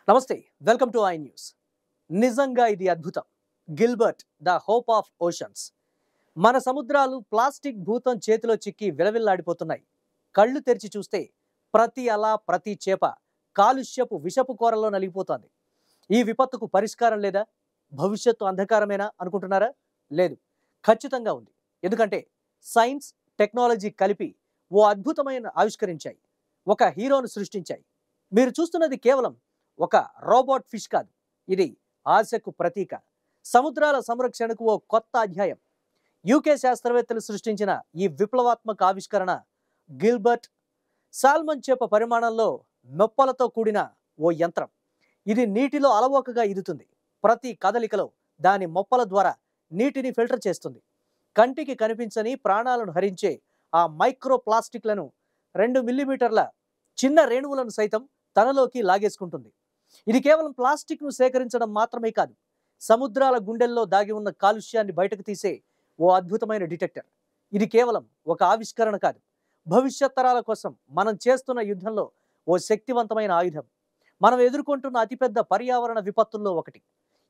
నమస్తే, welcome to I news. నిజంగా ఇది అద్భుతం. Gilbert the hope of oceans. మన సముద్రాలు ప్లాస్టిక్ భూతం చేతిలో చిక్కి విలవిల్లాడిపోతున్నాయి. కళ్ళు తెరిచి చూస్తే ప్రతి అల, ప్రతి చేప కాలుష్యపు విషపు కోరల్లో నలిగిపోతోంది. ఈ విపత్తుకు పరిష్కారం లేదా? భవిష్యత్తు అంధకారమేనా అనుకుంటున్నారా? లేదు, ఖచ్చితంగా ఉంది. ఎందుకంటే సైన్స్, టెక్నాలజీ కలిపి ఓ అద్భుతమైన ఆవిష్కరించాయి. ఒక హీరోను సృష్టించాయి. మీరు చూస్తున్నది కేవలం ఒక రోబోట్ ఫిష్ కాదు. ఇది ఆశకు ప్రతీక. సముద్రాల సంరక్షణకు ఓ కొత్త అధ్యాయం. యూకే శాస్త్రవేత్తలు సృష్టించిన ఈ విప్లవాత్మక ఆవిష్కరణ గిల్బర్ట్. సాల్మన్ చేప పరిమాణంలో నొప్పలతో కూడిన ఓ యంత్రం. ఇది నీటిలో అలవోకగా ఈదుతుంది. ప్రతి కదలికలో దాని మొప్పల ద్వారా నీటిని ఫిల్టర్ చేస్తుంది. కంటికి కనిపించని ప్రాణాలను హరించే ఆ మైక్రో ప్లాస్టిక్లను 2 మిల్లీమీటర్ల చిన్న రేణువులను సైతం తనలోకి లాగేసుకుంటుంది. ఇది కేవలం ప్లాస్టిక్ను సేకరించడం మాత్రమే కాదు, సముద్రాల గుండెల్లో దాగి ఉన్న కాలుష్యాన్ని బయటకు తీసే ఓ అద్భుతమైన డిటెక్టర్. ఇది కేవలం ఒక ఆవిష్కరణ కాదు, భవిష్యత్ తరాల కోసం మనం చేస్తున్న యుద్ధంలో ఓ శక్తివంతమైన ఆయుధం. మనం ఎదుర్కొంటున్న అతిపెద్ద పర్యావరణ విపత్తుల్లో ఒకటి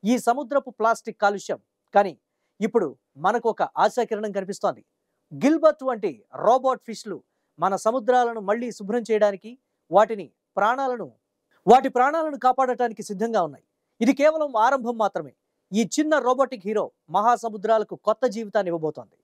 ఈ సముద్రపు ప్లాస్టిక్ కాలుష్యం. కానీ ఇప్పుడు మనకు ఒక ఆశాకిరణం కనిపిస్తోంది. గిల్బర్ట్ వంటి రోబోట్ ఫిష్లు మన సముద్రాలను మళ్ళీ శుభ్రం చేయడానికి, వాటి ప్రాణాలను కాపాడటానికి సిద్ధంగా ఉన్నాయి. ఇది కేవలం ఆరంభం మాత్రమే. ఈ చిన్న రోబోటిక్ హీరో మహాసముద్రాలకు కొత్త జీవితాన్ని ఇవ్వబోతోంది.